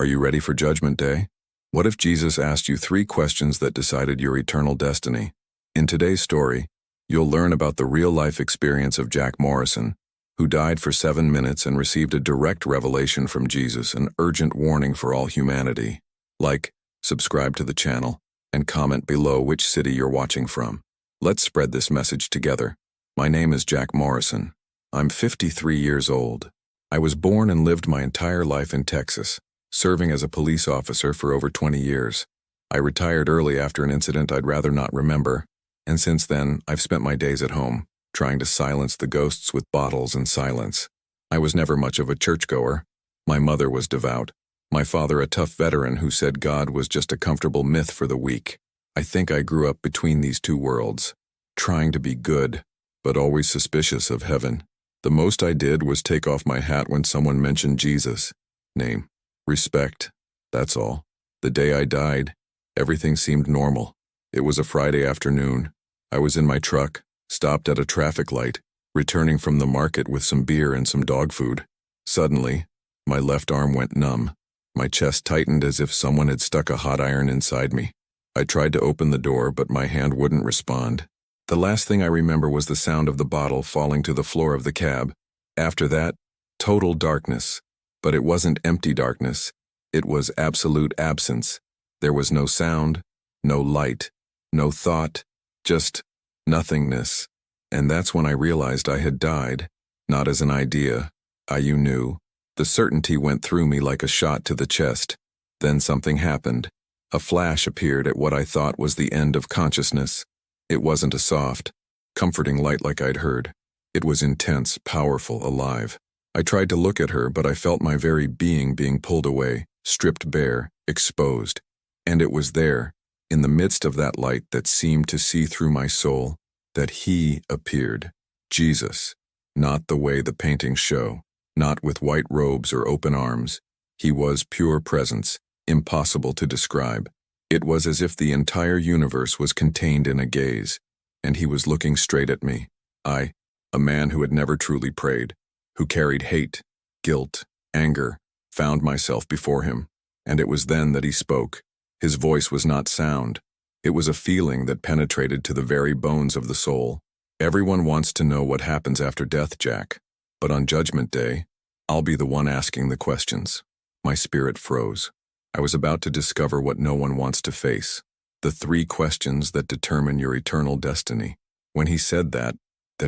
Are you ready for Judgment Day? What if Jesus asked you 3 questions that decided your eternal destiny? In today's story, you'll learn about the real-life experience of Jack Morrison, who died for 7 minutes and received a direct revelation from Jesus, an urgent warning for all humanity. Like, subscribe to the channel, and comment below which city you're watching from. Let's spread this message together. My name is Jack Morrison. I'm 53 years old. I was born and lived my entire life in Texas, serving as a police officer for over 20 years. I retired early after an incident I'd rather not remember, and since then, I've spent my days at home, trying to silence the ghosts with bottles and silence. I was never much of a churchgoer. My mother was devout. My father a tough veteran who said God was just a comfortable myth for the weak. I think I grew up between these two worlds, trying to be good, but always suspicious of heaven. The most I did was take off my hat when someone mentioned Jesus' name. Respect, that's all. The day I died, everything seemed normal. It was a Friday afternoon. I was in my truck, stopped at a traffic light, returning from the market with some beer and some dog food. Suddenly, my left arm went numb. My chest tightened as if someone had stuck a hot iron inside me. I tried to open the door, but my hand wouldn't respond. The last thing I remember was the sound of the bottle falling to the floor of the cab. After that, total darkness. But it wasn't empty darkness. It was absolute absence. There was no sound, no light, no thought, just nothingness. And that's when I realized I had died, not as an idea. You knew. The certainty went through me like a shot to the chest. Then something happened. A flash appeared at what I thought was the end of consciousness. It wasn't a soft, comforting light like I'd heard. It was intense, powerful, alive. I tried to look at her, but I felt my very being pulled away, stripped bare, exposed. And it was there, in the midst of that light that seemed to see through my soul, that he appeared. Jesus. Not the way the paintings show, not with white robes or open arms. He was pure presence, impossible to describe. It was as if the entire universe was contained in a gaze, and he was looking straight at me. I, a man who had never truly prayed, who carried hate, guilt, anger, found myself before him. And it was then that he spoke. His voice was not sound. It was a feeling that penetrated to the very bones of the soul. Everyone wants to know what happens after death, Jack. But on Judgment Day, I'll be the one asking the questions. My spirit froze. I was about to discover what no one wants to face. The 3 questions that determine your eternal destiny. When he said that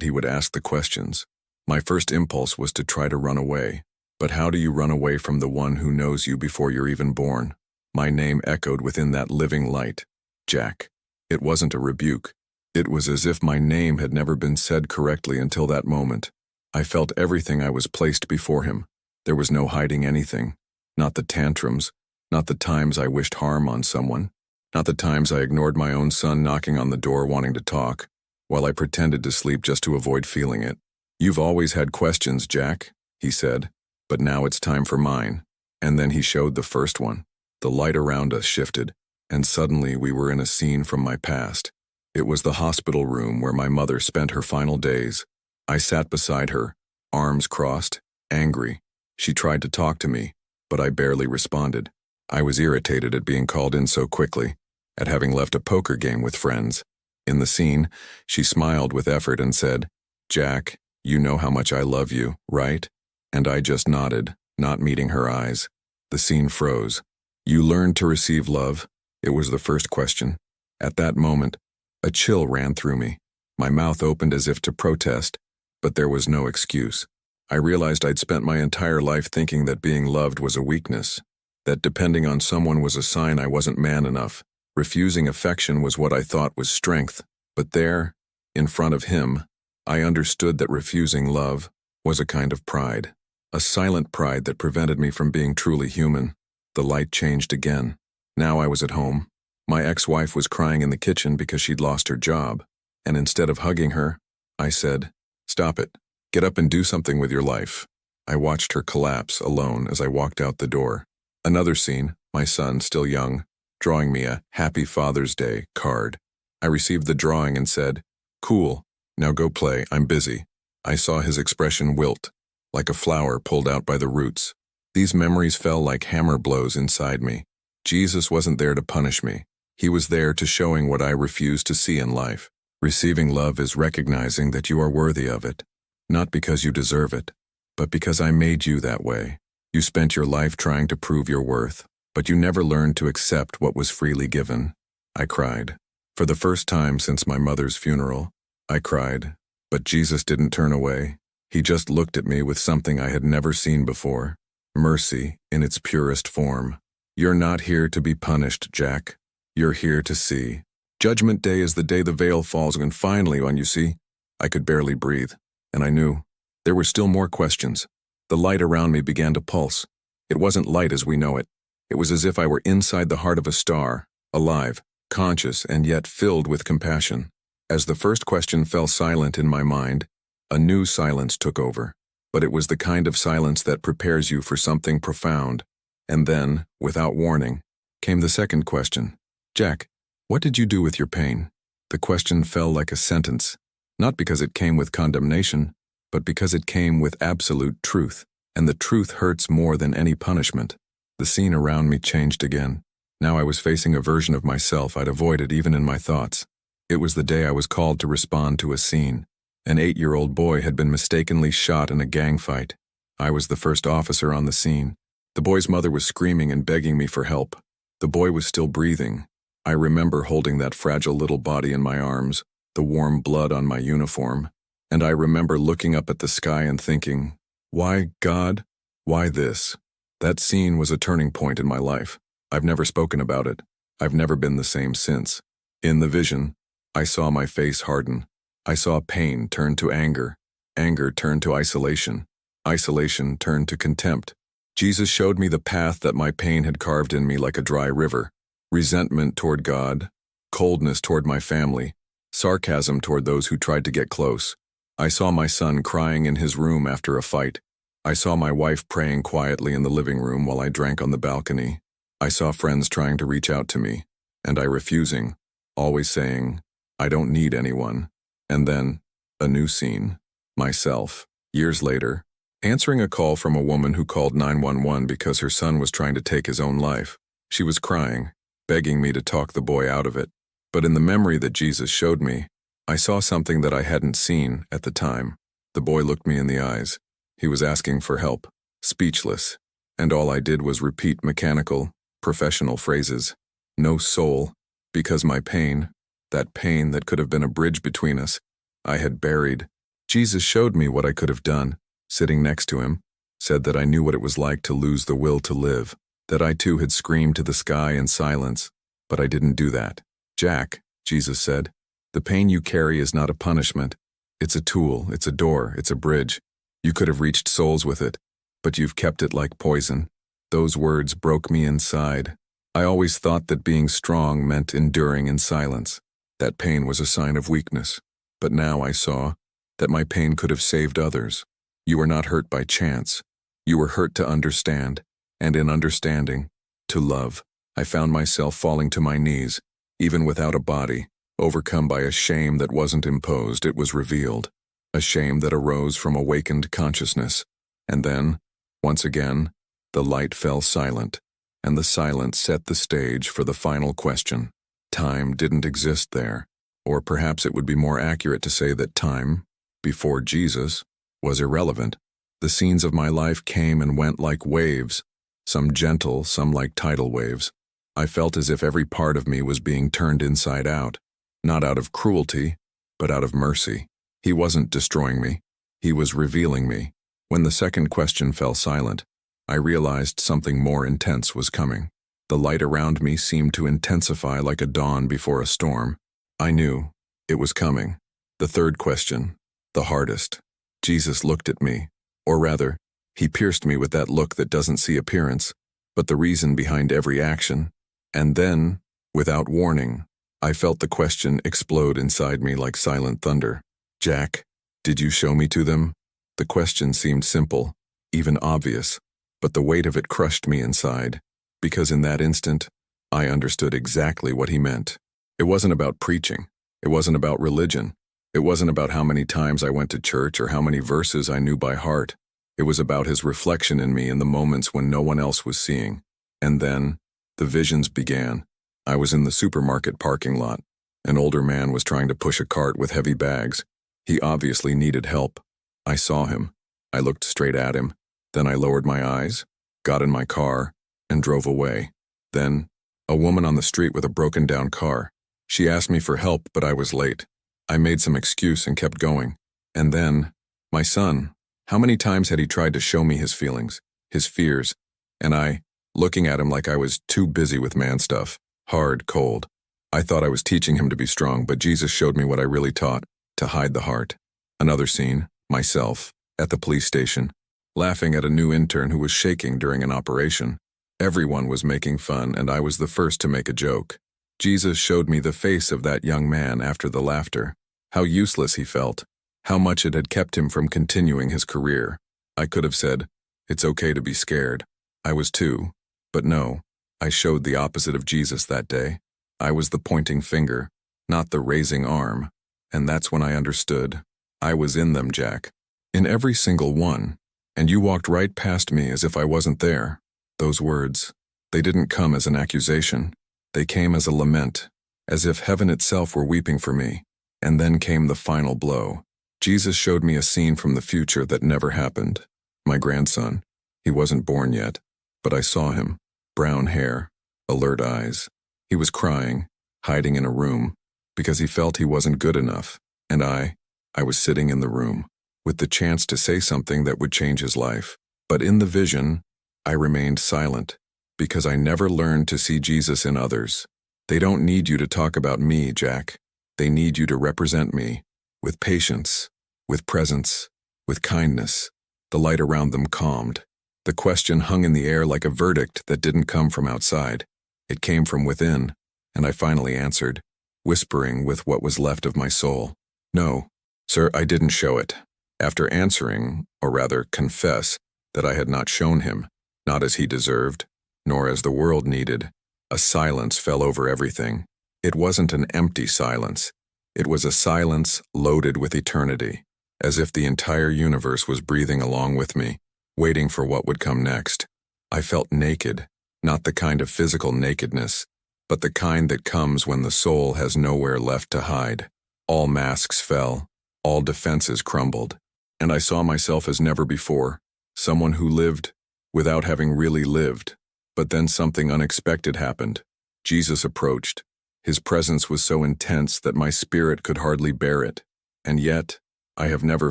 he would ask the questions, my first impulse was to try to run away. But how do you run away from the one who knows you before you're even born? My name echoed within that living light. Jack. It wasn't a rebuke. It was as if my name had never been said correctly until that moment. I felt everything I was placed before him. There was no hiding anything. Not the tantrums, not the times I wished harm on someone, not the times I ignored my own son knocking on the door wanting to talk, while I pretended to sleep just to avoid feeling it. You've always had questions, Jack, he said, but now it's time for mine. And then he showed the first one. The light around us shifted, and suddenly we were in a scene from my past. It was the hospital room where my mother spent her final days. I sat beside her, arms crossed, angry. She tried to talk to me, but I barely responded. I was irritated at being called in so quickly, at having left a poker game with friends. In the scene, she smiled with effort and said, "Jack, you know how much I love you, right?" And I just nodded, not meeting her eyes. The scene froze. You learned to receive love? It was the first question. At that moment, a chill ran through me. My mouth opened as if to protest, but there was no excuse. I realized I'd spent my entire life thinking that being loved was a weakness, that depending on someone was a sign I wasn't man enough. Refusing affection was what I thought was strength. But there, in front of him, I understood that refusing love was a kind of pride. A silent pride that prevented me from being truly human. The light changed again. Now I was at home. My ex-wife was crying in the kitchen because she'd lost her job. And instead of hugging her, I said, "Stop it. Get up and do something with your life." I watched her collapse alone as I walked out the door. Another scene, my son, still young, drawing me a Happy Father's Day card. I received the drawing and said, "Cool, now go play, I'm busy." I saw his expression wilt, like a flower pulled out by the roots. These memories fell like hammer blows inside me. Jesus wasn't there to punish me. He was there to showing what I refused to see in life. Receiving love is recognizing that you are worthy of it, not because you deserve it, but because I made you that way. You spent your life trying to prove your worth, but you never learned to accept what was freely given. I cried. For the first time since my mother's funeral, I cried, but Jesus didn't turn away. He just looked at me with something I had never seen before. Mercy in its purest form. You're not here to be punished, Jack. You're here to see. Judgment Day is the day the veil falls, and finally, when you see, I could barely breathe, and I knew. There were still more questions. The light around me began to pulse. It wasn't light as we know it. It was as if I were inside the heart of a star, alive, conscious, and yet filled with compassion. As the first question fell silent in my mind, a new silence took over. But it was the kind of silence that prepares you for something profound. And then, without warning, came the second question. Jack, what did you do with your pain? The question fell like a sentence, not because it came with condemnation, but because it came with absolute truth, and the truth hurts more than any punishment. The scene around me changed again. Now I was facing a version of myself I'd avoided even in my thoughts. It was the day I was called to respond to a scene. An 8-year-old boy had been mistakenly shot in a gang fight. I was the first officer on the scene. The boy's mother was screaming and begging me for help. The boy was still breathing. I remember holding that fragile little body in my arms, the warm blood on my uniform, and I remember looking up at the sky and thinking, why, God? Why this? That scene was a turning point in my life. I've never spoken about it. I've never been the same since. In the vision, I saw my face harden. I saw pain turn to anger. Anger turned to isolation. Isolation turned to contempt. Jesus showed me the path that my pain had carved in me like a dry river. Resentment toward God, coldness toward my family, sarcasm toward those who tried to get close. I saw my son crying in his room after a fight. I saw my wife praying quietly in the living room while I drank on the balcony. I saw friends trying to reach out to me, and I refusing, always saying, I don't need anyone. And then, a new scene. Myself, years later, answering a call from a woman who called 911 because her son was trying to take his own life. She was crying, begging me to talk the boy out of it. But in the memory that Jesus showed me, I saw something that I hadn't seen at the time. The boy looked me in the eyes. He was asking for help, speechless, and all I did was repeat mechanical, professional phrases. No soul, because my pain, that pain that could have been a bridge between us, I had buried. Jesus showed me what I could have done, sitting next to him, said that I knew what it was like to lose the will to live, that I too had screamed to the sky in silence, but I didn't do that. Jack, Jesus said, the pain you carry is not a punishment. It's a tool, it's a door, it's a bridge. You could have reached souls with it, but you've kept it like poison. Those words broke me inside. I always thought that being strong meant enduring in silence. That pain was a sign of weakness. But now I saw that my pain could have saved others. You were not hurt by chance. You were hurt to understand, and in understanding, to love. I found myself falling to my knees, even without a body, overcome by a shame that wasn't imposed, it was revealed. A shame that arose from awakened consciousness. And then, once again, the light fell silent, and the silence set the stage for the final question. Time didn't exist there, or perhaps it would be more accurate to say that time, before Jesus, was irrelevant. The scenes of my life came and went like waves, some gentle, some like tidal waves. I felt as if every part of me was being turned inside out, not out of cruelty, but out of mercy. He wasn't destroying me. He was revealing me. When the second question fell silent, I realized something more intense was coming. The light around me seemed to intensify like a dawn before a storm. I knew it was coming. The third question, the hardest. Jesus looked at me, or rather, he pierced me with that look that doesn't see appearance, but the reason behind every action. And then, without warning, I felt the question explode inside me like silent thunder. Jack, did you show me to them? The question seemed simple, even obvious, but the weight of it crushed me inside, because in that instant, I understood exactly what he meant. It wasn't about preaching. It wasn't about religion. It wasn't about how many times I went to church or how many verses I knew by heart. It was about his reflection in me in the moments when no one else was seeing. And then, the visions began. I was in the supermarket parking lot. An older man was trying to push a cart with heavy bags. He obviously needed help. I saw him. I looked straight at him. Then I lowered my eyes, got in my car, and drove away. Then, a woman on the street with a broken-down car. She asked me for help, but I was late. I made some excuse and kept going. And then, my son. How many times had he tried to show me his feelings, his fears, and I, looking at him like I was too busy with man stuff, hard, cold. I thought I was teaching him to be strong, but Jesus showed me what I really taught, to hide the heart. Another scene, myself, at the police station, laughing at a new intern who was shaking during an operation. Everyone was making fun, and I was the first to make a joke. Jesus showed me the face of that young man after the laughter, how useless he felt, how much it had kept him from continuing his career. I could have said, "It's okay to be scared." I was too. But no, I showed the opposite of Jesus that day. I was the pointing finger, not the raising arm. And that's when I understood. I was in them, Jack. In every single one. And you walked right past me as if I wasn't there. Those words, they didn't come as an accusation. They came as a lament, as if heaven itself were weeping for me. And then came the final blow. Jesus showed me a scene from the future that never happened. My grandson. He wasn't born yet, but I saw him. Brown hair, alert eyes. He was crying, hiding in a room, because he felt he wasn't good enough. And I was sitting in the room, with the chance to say something that would change his life. But in the vision, I remained silent, because I never learned to see Jesus in others. They don't need you to talk about me, Jack. They need you to represent me, with patience, with presence, with kindness. The light around them calmed. The question hung in the air like a verdict that didn't come from outside. It came from within, and I finally answered, whispering with what was left of my soul. "No, sir, I didn't show it." After answering, or rather confess, that I had not shown him, not as he deserved, nor as the world needed, a silence fell over everything. It wasn't an empty silence. It was a silence loaded with eternity, as if the entire universe was breathing along with me, waiting for what would come next. I felt naked, not the kind of physical nakedness, but the kind that comes when the soul has nowhere left to hide. All masks fell, all defenses crumbled, and I saw myself as never before, someone who lived without having really lived. But then something unexpected happened. Jesus approached. His presence was so intense that my spirit could hardly bear it. And yet, I have never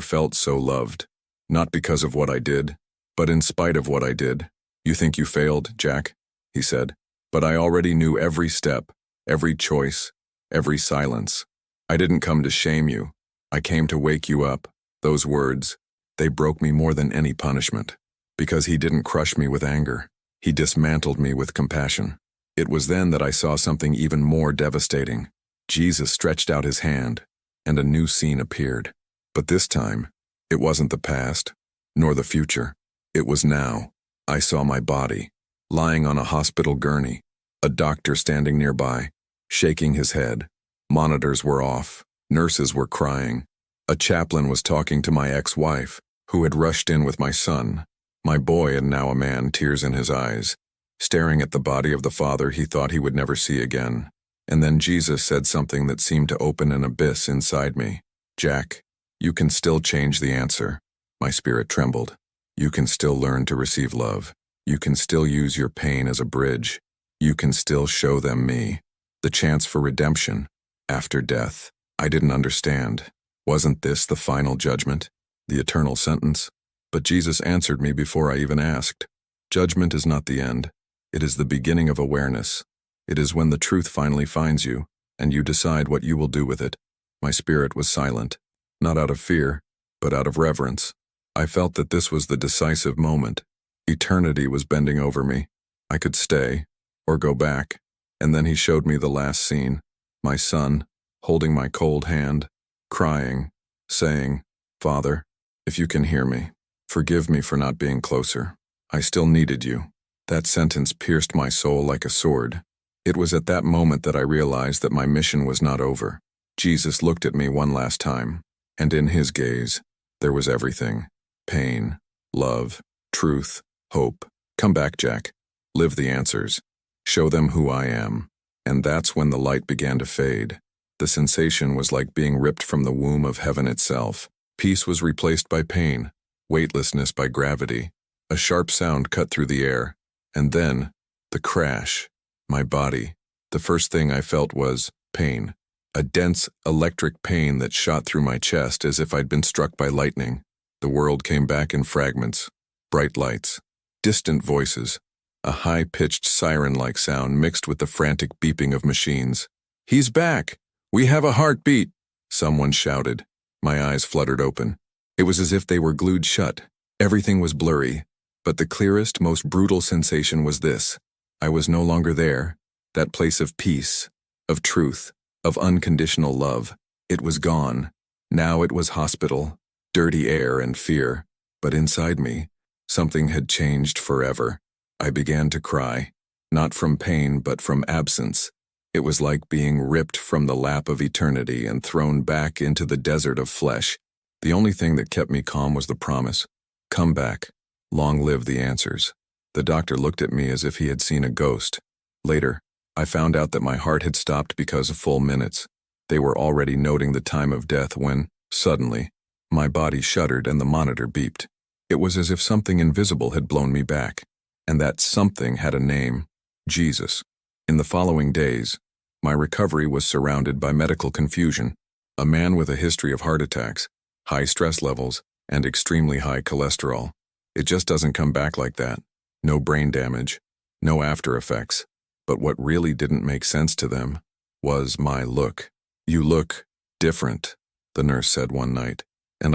felt so loved. Not because of what I did, but in spite of what I did. "You think you failed, Jack?" he said. "But I already knew every step, every choice, every silence. I didn't come to shame you. I came to wake you up." Those words, they broke me more than any punishment. Because he didn't crush me with anger. He dismantled me with compassion. It was then that I saw something even more devastating. Jesus stretched out his hand, and a new scene appeared. But this time, it wasn't the past, nor the future. It was now. I saw my body, lying on a hospital gurney, a doctor standing nearby, shaking his head. Monitors were off, nurses were crying. A chaplain was talking to my ex-wife, who had rushed in with my son, my boy and now a man, tears in his eyes, staring at the body of the father he thought he would never see again. And then Jesus said something that seemed to open an abyss inside me. "Jack, you can still change the answer." My spirit trembled. "You can still learn to receive love. You can still use your pain as a bridge. You can still show them me. The chance for redemption, after death." I didn't understand. Wasn't this the final judgment? The eternal sentence? But Jesus answered me before I even asked. Judgment is not the end. It is the beginning of awareness. It is when the truth finally finds you, and you decide what you will do with it. My spirit was silent, not out of fear, but out of reverence. I felt that this was the decisive moment. Eternity was bending over me. I could stay, or go back. And then he showed me the last scene. My son, holding my cold hand, crying, saying, "Father, if you can hear me, forgive me for not being closer. I still needed you." That sentence pierced my soul like a sword. It was at that moment that I realized that my mission was not over. Jesus looked at me one last time, and in his gaze, there was everything: pain, love, truth, hope. Come back, Jack. Live the answers. Show them who I am. And that's when the light began to fade. The sensation was like being ripped from the womb of heaven itself. Peace was replaced by pain, weightlessness by gravity. A sharp sound cut through the air. And then, the crash. My body. The first thing I felt was pain. A dense, electric pain that shot through my chest as if I'd been struck by lightning. The world came back in fragments. Bright lights. Distant voices. A high-pitched siren-like sound mixed with the frantic beeping of machines. "He's back! We have a heartbeat!" Someone shouted. My eyes fluttered open. It was as if they were glued shut. Everything was blurry. But the clearest, most brutal sensation was this. I was no longer there. That place of peace, of truth, of unconditional love. It was gone. Now it was hospital, dirty air and fear. But inside me, something had changed forever. I began to cry, not from pain but from absence. It was like being ripped from the lap of eternity and thrown back into the desert of flesh. The only thing that kept me calm was the promise. Come back. Long live the answers. The doctor looked at me as if he had seen a ghost. Later, I found out that my heart had stopped because of full minutes. They were already noting the time of death when, suddenly, my body shuddered and the monitor beeped. It was as if something invisible had blown me back. And that something had a name. Jesus. In the following days, my recovery was surrounded by medical confusion. A man with a history of heart attacks, high stress levels, and extremely high cholesterol. It just doesn't come back like that. No brain damage, no after effects. But what really didn't make sense to them was my look. "You look different," the nurse said one night. And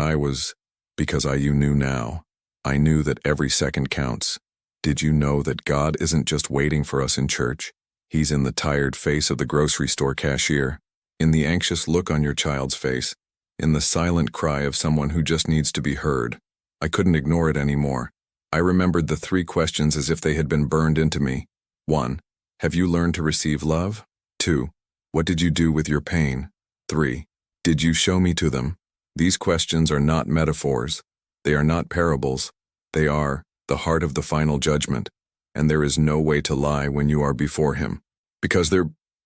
because you knew now. I knew that every second counts. Did you know that God isn't just waiting for us in church? He's in the tired face of the grocery store cashier, in the anxious look on your child's face, in the silent cry of someone who just needs to be heard. I couldn't ignore it anymore. I remembered the 3 questions as if they had been burned into me. 1. Have you learned to receive love? 2. What did you do with your pain? 3. Did you show me to them? These questions are not metaphors. They are not parables. They are the heart of the final judgment, and there is no way to lie when you are before him. Because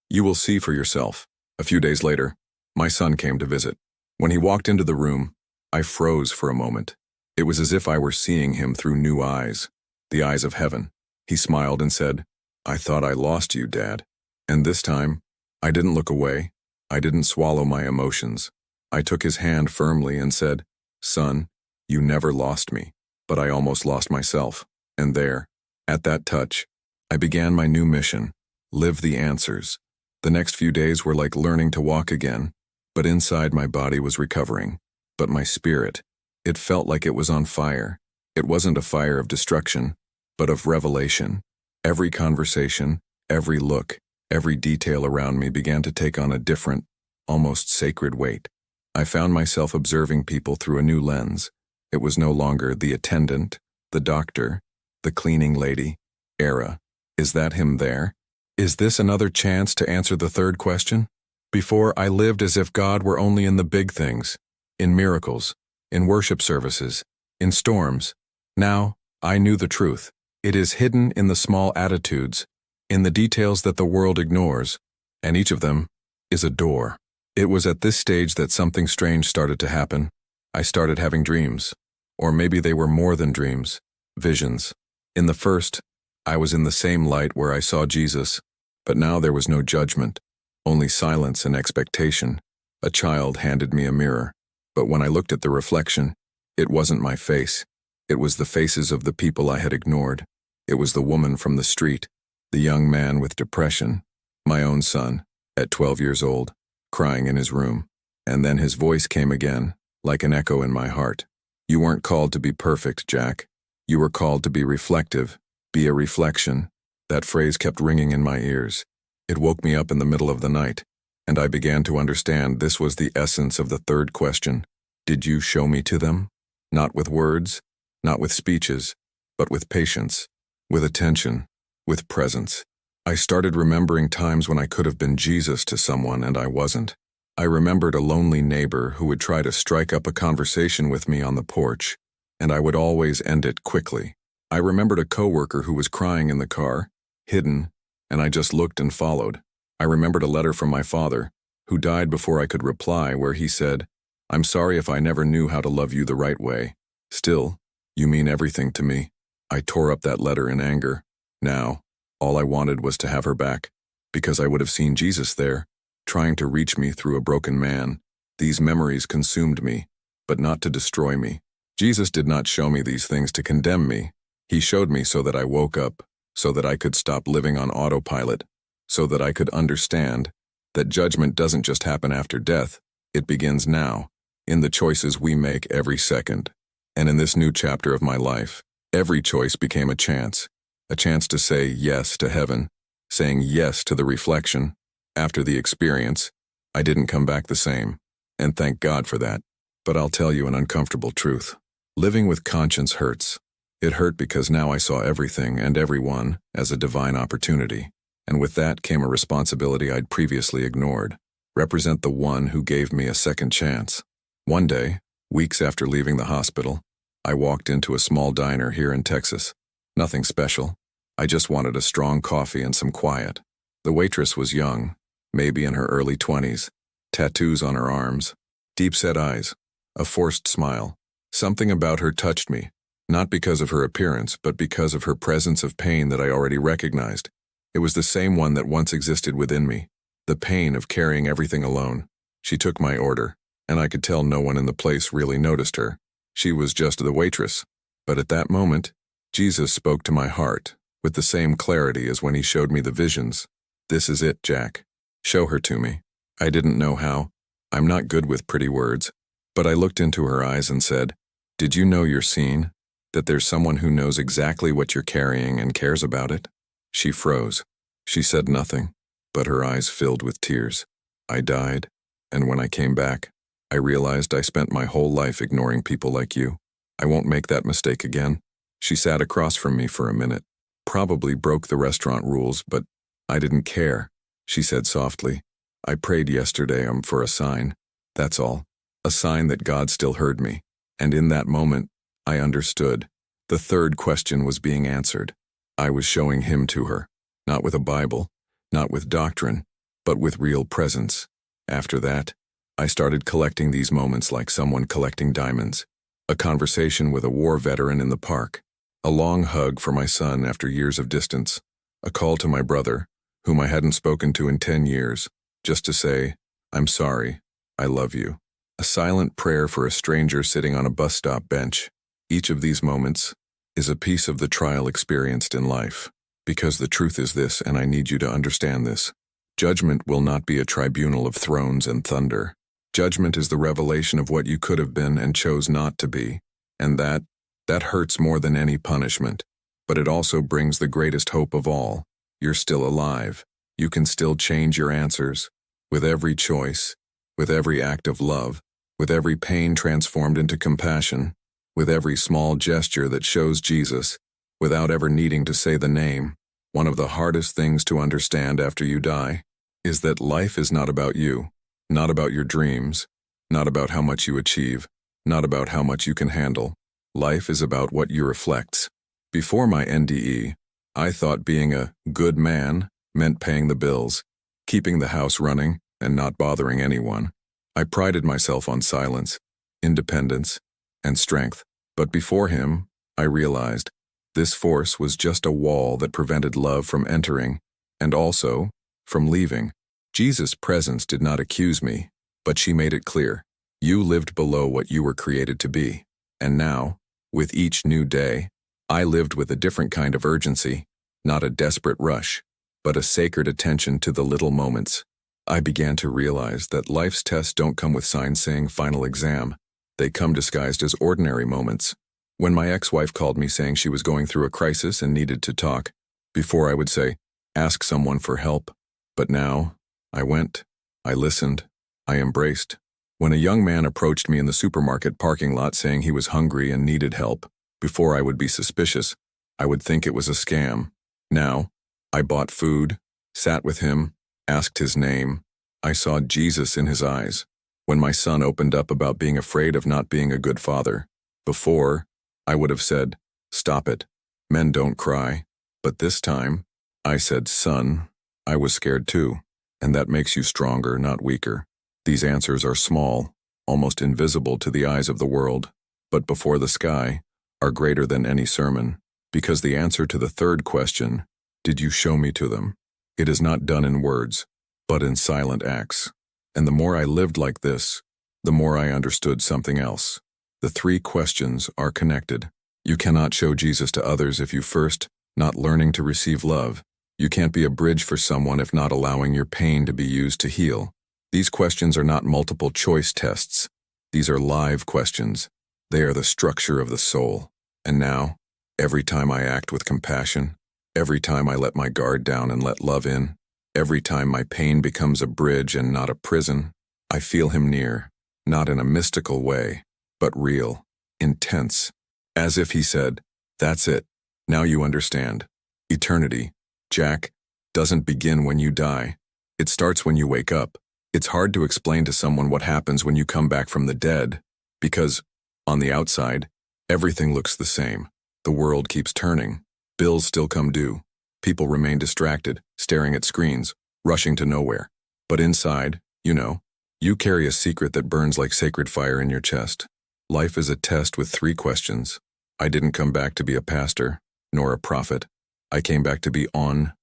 you will see for yourself. A few days later, my son came to visit. When he walked into the room, I froze for a moment. It was as if I were seeing him through new eyes, the eyes of heaven. He smiled and said, "I thought I lost you, Dad." And this time, I didn't look away. I didn't swallow my emotions. I took his hand firmly and said, "Son, you never lost me, but I almost lost myself." And there, at that touch, I began my new mission, live the answers. The next few days were like learning to walk again, but inside my body was recovering. But my spirit, it felt like it was on fire. It wasn't a fire of destruction, but of revelation. Every conversation, every look, every detail around me began to take on a different, almost sacred weight. I found myself observing people through a new lens. It was no longer the attendant, the doctor, the cleaning lady. Era. Is that him there? Is this another chance to answer the 3rd question? Before, I lived as if God were only in the big things, in miracles, in worship services, in storms. Now, I knew the truth. It is hidden in the small attitudes, in the details that the world ignores, and each of them is a door. It was at this stage that something strange started to happen. I started having dreams, or maybe they were more than dreams, visions. In the first, I was in the same light where I saw Jesus, but now there was no judgment, only silence and expectation. A child handed me a mirror, but when I looked at the reflection, it wasn't my face. It was the faces of the people I had ignored. It was the woman from the street, the young man with depression, my own son, at 12 years old, crying in his room. And then his voice came again, like an echo in my heart. "You weren't called to be perfect, Jack. You were called to be reflective, be a reflection." That phrase kept ringing in my ears. It woke me up in the middle of the night, and I began to understand this was the essence of the 3rd question. Did you show me to them? Not with words, not with speeches, but with patience, with attention, with presence. I started remembering times when I could have been Jesus to someone and I wasn't. I remembered a lonely neighbor who would try to strike up a conversation with me on the porch, and I would always end it quickly. I remembered a coworker who was crying in the car, hidden, and I just looked and followed. I remembered a letter from my father, who died before I could reply, where he said, "I'm sorry if I never knew how to love you the right way. Still, you mean everything to me." I tore up that letter in anger. Now, all I wanted was to have her back, because I would have seen Jesus there, trying to reach me through a broken man. These memories consumed me, but not to destroy me. Jesus did not show me these things to condemn me. He showed me so that I woke up, so that I could stop living on autopilot, so that I could understand that judgment doesn't just happen after death, it begins now, in the choices we make every second. And in this new chapter of my life, every choice became a chance to say yes to heaven, saying yes to the reflection. After the experience, I didn't come back the same, and thank God for that. But I'll tell you an uncomfortable truth. Living with conscience hurts. It hurt because now I saw everything and everyone as a divine opportunity, and with that came a responsibility I'd previously ignored. Represent the one who gave me a second chance. One day, weeks after leaving the hospital, I walked into a small diner here in Texas. Nothing special. I just wanted a strong coffee and some quiet. The waitress was young, maybe in her early 20s, tattoos on her arms, deep-set eyes, a forced smile. Something about her touched me, not because of her appearance, but because of her presence of pain that I already recognized. It was the same one that once existed within me, the pain of carrying everything alone. She took my order, and I could tell no one in the place really noticed her. She was just the waitress. But at that moment, Jesus spoke to my heart, with the same clarity as when he showed me the visions. "This is it, Jack. Show her to me." I didn't know how. I'm not good with pretty words, but I looked into her eyes and said, "Did you know you're seen? That there's someone who knows exactly what you're carrying and cares about it?" She froze. She said nothing, but her eyes filled with tears. I died, and when I came back, I realized I spent my whole life ignoring people like you. I won't make that mistake again. She sat across from me for a minute. Probably broke the restaurant rules, but I didn't care. She said softly, "I prayed yesterday for a sign. That's all. A sign that God still heard me." And in that moment, I understood. The third question was being answered. I was showing him to her, not with a Bible, not with doctrine, but with real presence. After that, I started collecting these moments like someone collecting diamonds. A conversation with a war veteran in the park. A long hug for my son after years of distance. A call to my brother, whom I hadn't spoken to in 10 years, just to say, "I'm sorry, I love you." A silent prayer for a stranger sitting on a bus stop bench. Each of these moments is a piece of the trial experienced in life. Because the truth is this, and I need you to understand this. Judgment will not be a tribunal of thrones and thunder. Judgment is the revelation of what you could have been and chose not to be, and that hurts more than any punishment. But it also brings the greatest hope of all. You're still alive. You can still change your answers. With every choice, with every act of love, with every pain transformed into compassion, with every small gesture that shows Jesus, without ever needing to say the name. One of the hardest things to understand after you die is that life is not about you, not about your dreams, not about how much you achieve, not about how much you can handle. Life is about what you reflects. Before my NDE, I thought being a good man meant paying the bills, keeping the house running, and not bothering anyone. I prided myself on silence, independence, and strength. But before him, I realized this force was just a wall that prevented love from entering, and also from leaving. Jesus' presence did not accuse me, but she made it clear. You lived below what you were created to be. And now, with each new day, I lived with a different kind of urgency, not a desperate rush, but a sacred attention to the little moments. I began to realize that life's tests don't come with signs saying final exam. They come disguised as ordinary moments. When my ex-wife called me saying she was going through a crisis and needed to talk, before I would say, ask someone for help. But now, I went, I listened, I embraced. When a young man approached me in the supermarket parking lot saying he was hungry and needed help, before I would be suspicious, I would think it was a scam. Now, I bought food, sat with him, asked his name. I saw Jesus in his eyes. When my son opened up about being afraid of not being a good father, before, I would have said, "Stop it. Men don't cry." But this time, I said, "Son, I was scared too." And that makes you stronger, not weaker. These answers are small, almost invisible to the eyes of the world, but before the sky, are greater than any sermon. Because the answer to the third question, "Did you show me to them?" It is not done in words, but in silent acts. And the more I lived like this, the more I understood something else. The three questions are connected. You cannot show Jesus to others if you first not learning to receive love. You can't be a bridge for someone if not allowing your pain to be used to heal. These questions are not multiple choice tests. These are live questions. They are the structure of the soul. And now, every time I act with compassion, every time I let my guard down and let love in, every time my pain becomes a bridge and not a prison, I feel him near, not in a mystical way, but real, intense. As if he said, "That's it. Now you understand. Eternity, Jack, doesn't begin when you die. It starts when you wake up." It's hard to explain to someone what happens when you come back from the dead, because, on the outside, everything looks the same. The world keeps turning. Bills still come due. People remain distracted, staring at screens, rushing to nowhere. But inside, you carry a secret that burns like sacred fire in your chest. Life is a test with three questions. I didn't come back to be a pastor, nor a prophet. I came back to be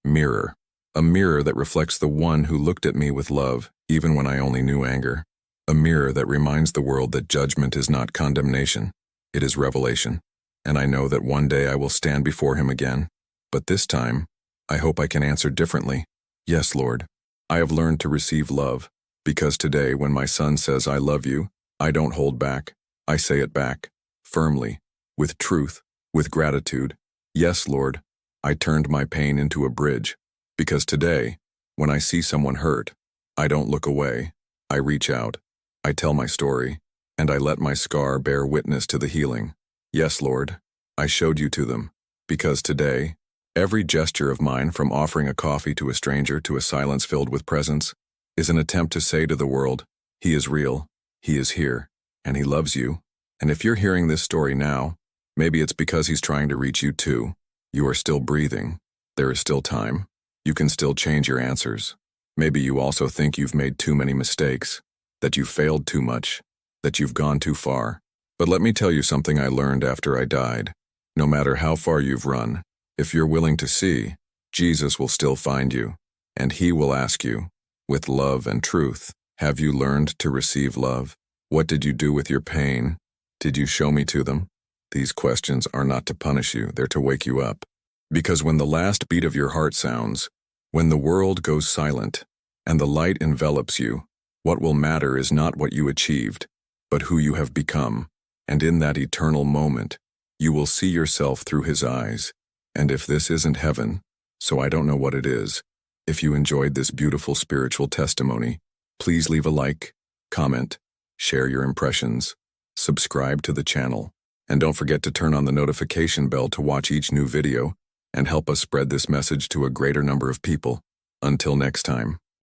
mirror. A mirror that reflects the one who looked at me with love, even when I only knew anger. A mirror that reminds the world that judgment is not condemnation. It is revelation. And I know that one day I will stand before him again. But this time, I hope I can answer differently. Yes, Lord, I have learned to receive love, because today when my son says I love you, I don't hold back. I say it back, firmly, with truth, with gratitude. Yes, Lord, I turned my pain into a bridge, because today, when I see someone hurt, I don't look away. I reach out, I tell my story, and I let my scar bear witness to the healing. Yes, Lord, I showed you to them, because today, every gesture of mine, from offering a coffee to a stranger to a silence filled with presence, is an attempt to say to the world, he is real, he is here, and he loves you. And if you're hearing this story now, maybe it's because he's trying to reach you too. You are still breathing. There is still time. You can still change your answers. Maybe you also think you've made too many mistakes, that you've failed too much, that you've gone too far. But let me tell you something I learned after I died. No matter how far you've run, if you're willing to see, Jesus will still find you, and he will ask you, with love and truth, have you learned to receive love? What did you do with your pain? Did you show me to them? These questions are not to punish you, they're to wake you up. Because when the last beat of your heart sounds, when the world goes silent, and the light envelops you, what will matter is not what you achieved, but who you have become. And in that eternal moment, you will see yourself through his eyes. And if this isn't heaven, so I don't know what it is. If you enjoyed this beautiful spiritual testimony, please leave a like, comment, share your impressions, subscribe to the channel, and don't forget to turn on the notification bell to watch each new video and help us spread this message to a greater number of people. Until next time.